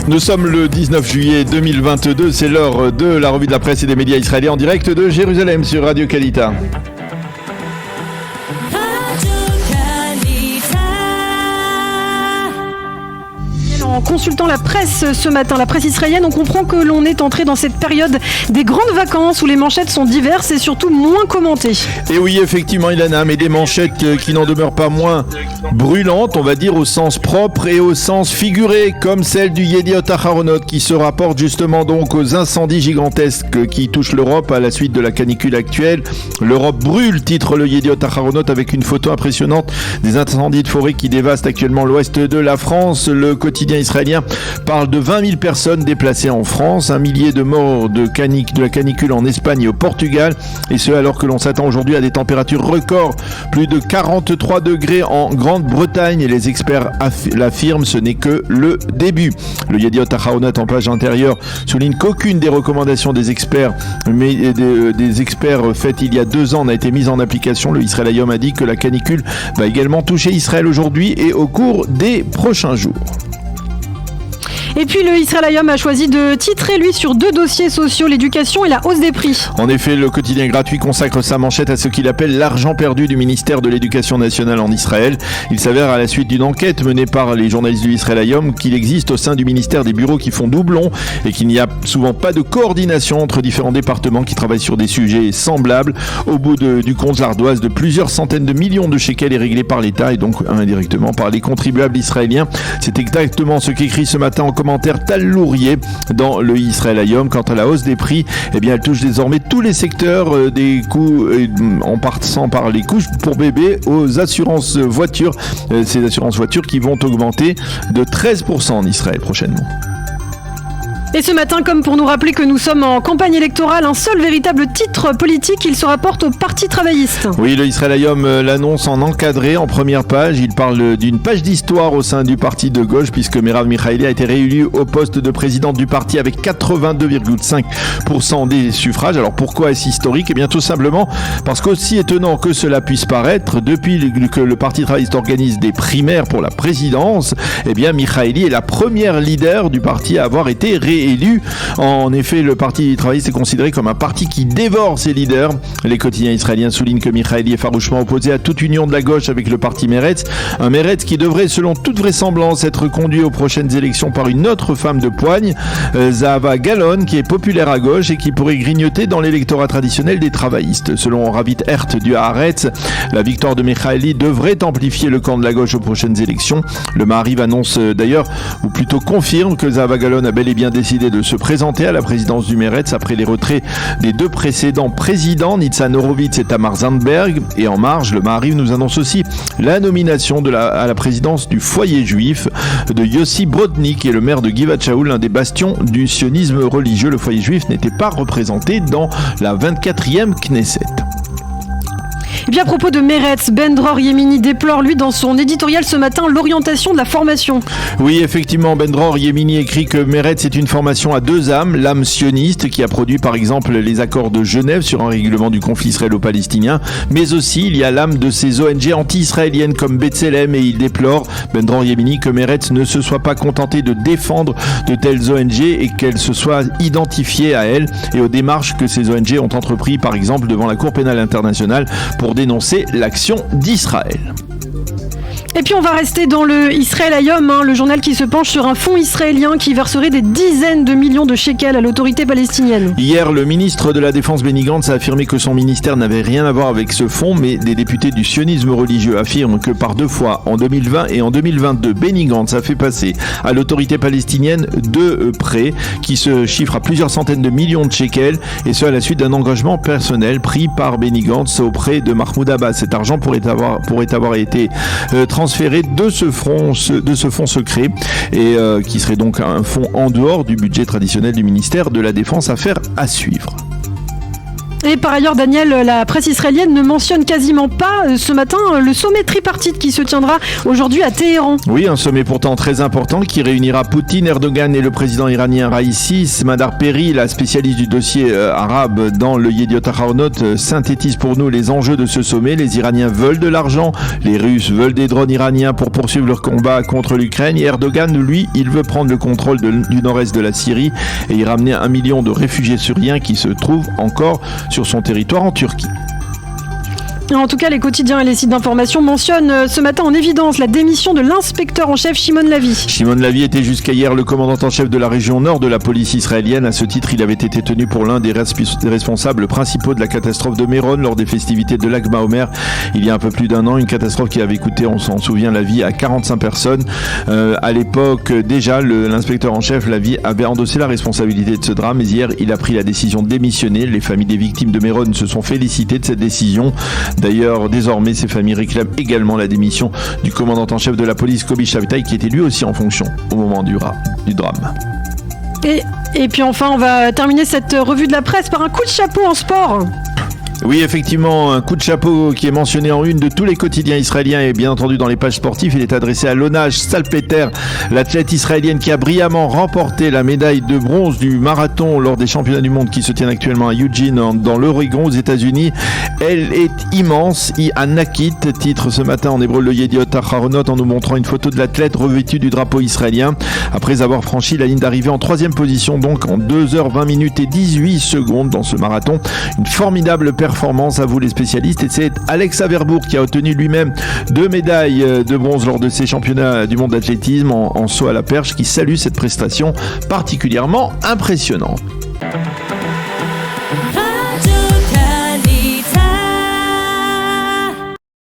Nous sommes le 19 juillet 2022, c'est l'heure de la revue de la presse et des médias israéliens en direct de Jérusalem sur Radio Kalita. En consultant la presse ce matin, la presse israélienne, on comprend que l'on est entré dans cette période des grandes vacances où les manchettes sont diverses et surtout moins commentées. Et oui, effectivement, Ilana, mais des manchettes qui n'en demeurent pas moins brûlantes, on va dire au sens propre et au sens figuré, comme celle du Yediot Aharonot qui se rapporte justement donc aux incendies gigantesques qui touchent l'Europe à la suite de la canicule actuelle. L'Europe brûle, titre le Yediot Aharonot avec une photo impressionnante des incendies de forêt qui dévastent actuellement l'ouest de la France. Le quotidien israélien parle de 20 000 personnes déplacées en France, 1 millier de morts de la canicule en Espagne et au Portugal, et ce alors que l'on s'attend aujourd'hui à des températures records, plus de 43 degrés en Grande-Bretagne, et les experts l'affirment, ce n'est que le début. Le Yediot Aharonot en page intérieure souligne qu'aucune des recommandations des experts, des experts faites il y a 2 ans n'a été mise en application. Le Israël Hayom a dit que la canicule va également toucher Israël aujourd'hui et au cours des prochains jours. Et puis le Israël Hayom a choisi de titrer, lui, sur 2 dossiers sociaux, l'éducation et la hausse des prix. En effet, le quotidien gratuit consacre sa manchette à ce qu'il appelle l'argent perdu du ministère de l'Éducation nationale en Israël. Il s'avère à la suite d'une enquête menée par les journalistes du Israël Hayom qu'il existe au sein du ministère des bureaux qui font doublon et qu'il n'y a souvent pas de coordination entre différents départements qui travaillent sur des sujets semblables. Au bout du compte, l'ardoise de plusieurs centaines de millions de shekels est réglée par l'État et donc indirectement par les contribuables israéliens. C'est exactement ce qu'écrit ce matin en commentaire Tal Lourier dans le Israël Hayom. Quant à la hausse des prix, eh bien, elle touche désormais tous les secteurs des coûts, en partant par les couches pour bébés aux assurances voitures. Ces assurances voitures qui vont augmenter de 13% en Israël prochainement. Et ce matin, comme pour nous rappeler que nous sommes en campagne électorale, un seul véritable titre politique, il se rapporte au Parti travailliste. Oui, le Israël Hayom l'annonce en encadré en première page. Il parle d'une page d'histoire au sein du parti de gauche puisque Merav Michaeli a été réélue au poste de présidente du parti avec 82,5% des suffrages. Alors pourquoi est-ce historique ? Eh bien tout simplement parce qu'aussi étonnant que cela puisse paraître, depuis que le Parti travailliste organise des primaires pour la présidence, eh bien Michaeli est la première leader du parti à avoir été réélue. En effet, le Parti travailliste est considéré comme un parti qui dévore ses leaders. Les quotidiens israéliens soulignent que Michaeli est farouchement opposé à toute union de la gauche avec le parti Meretz. Un Meretz qui devrait, selon toute vraisemblance, être conduit aux prochaines élections par une autre femme de poigne, Zahava Galon, qui est populaire à gauche et qui pourrait grignoter dans l'électorat traditionnel des travaillistes. Selon Ravit Hert du Haaretz, la victoire de Michaeli devrait amplifier le camp de la gauche aux prochaines élections. Le Maariv annonce d'ailleurs, ou plutôt confirme, que Zahava Galon a bel et bien décidé de se présenter à la présidence du Meretz après les retraits des 2 précédents présidents, Nitzan Horowitz et Tamar Zandberg. Et en marge, le Maariv nous annonce aussi la nomination à la présidence du foyer juif de Yossi Brodny, qui est le maire de Givat Shaul, l'un des bastions du sionisme religieux. Le foyer juif n'était pas représenté dans la 24e Knesset. Et bien à propos de Meretz, Ben Dror Yemini déplore lui dans son éditorial ce matin l'orientation de la formation. Oui, effectivement, Ben Dror Yemini écrit que Meretz est une formation à 2 âmes, l'âme sioniste qui a produit par exemple les accords de Genève sur un règlement du conflit israélo-palestinien, mais aussi il y a l'âme de ces ONG anti-israéliennes comme B'Tselem, et il déplore, Ben Dror Yemini, que Meretz ne se soit pas contenté de défendre de telles ONG et qu'elle se soit identifiée à elles et aux démarches que ces ONG ont entrepris par exemple devant la Cour pénale internationale pour dénoncer l'action d'Israël. Et puis on va rester dans le Israël Hayom, le journal qui se penche sur un fonds israélien qui verserait des dizaines de millions de shekels à l'autorité palestinienne. Hier, le ministre de la Défense Benny Gantz a affirmé que son ministère n'avait rien à voir avec ce fonds, mais des députés du sionisme religieux affirment que par 2 fois, en 2020 et en 2022, Benny Gantz a fait passer à l'autorité palestinienne 2 prêts qui se chiffrent à plusieurs centaines de millions de shekels, et ce à la suite d'un engagement personnel pris par Benny Gantz auprès de Mahmoud Abbas. Cet argent pourrait avoir été transféré de ce fonds secret et qui serait donc un fonds en dehors du budget traditionnel du ministère de la Défense. Affaire à suivre. Et par ailleurs, Daniel, la presse israélienne ne mentionne quasiment pas ce matin le sommet tripartite qui se tiendra aujourd'hui à Téhéran. Oui, un sommet pourtant très important qui réunira Poutine, Erdogan et le président iranien Raïssi. Madar Peri, la spécialiste du dossier arabe dans le Yediot Ahronoth, synthétise pour nous les enjeux de ce sommet. Les Iraniens veulent de l'argent, les Russes veulent des drones iraniens pour poursuivre leur combat contre l'Ukraine et Erdogan, lui, il veut prendre le contrôle du nord-est de la Syrie et y ramener 1 million de réfugiés syriens qui se trouvent encore sur son territoire en Turquie. En tout cas, les quotidiens et les sites d'information mentionnent ce matin en évidence la démission de l'inspecteur en chef Shimon Lavie. Shimon Lavie était jusqu'à hier le commandant en chef de la région nord de la police israélienne. À ce titre, il avait été tenu pour l'un des responsables principaux de la catastrophe de Méron lors des festivités de Lag Baomer il y a un peu plus d'1 an. Une catastrophe qui avait coûté, on s'en souvient, la vie à 45 personnes. À l'époque, déjà, l'inspecteur en chef Lavie avait endossé la responsabilité de ce drame. Mais hier, il a pris la décision de démissionner. Les familles des victimes de Méron se sont félicitées de cette décision. D'ailleurs, désormais, ces familles réclament également la démission du commandant en chef de la police, Kobi Shabtai, qui était lui aussi en fonction au moment du drame. Et puis enfin, on va terminer cette revue de la presse par un coup de chapeau en sport. Oui, effectivement, un coup de chapeau qui est mentionné en une de tous les quotidiens israéliens et bien entendu dans les pages sportives. Il est adressé à Lona Salpeter, l'athlète israélienne qui a brillamment remporté la médaille de bronze du marathon lors des championnats du monde qui se tiennent actuellement à Eugene dans l'Oregon aux États-Unis. Elle est immense, Anakit, titre ce matin en hébreu le Yediot Ahronoth en nous montrant une photo de l'athlète revêtue du drapeau israélien après avoir franchi la ligne d'arrivée en 3e position, donc en 2h20 minutes et 18 secondes dans ce marathon. Une formidable performance à vous les spécialistes et c'est Alex Averbourg qui a obtenu lui-même 2 médailles de bronze lors de ces championnats du monde d'athlétisme en saut à la perche qui salue cette prestation particulièrement impressionnante.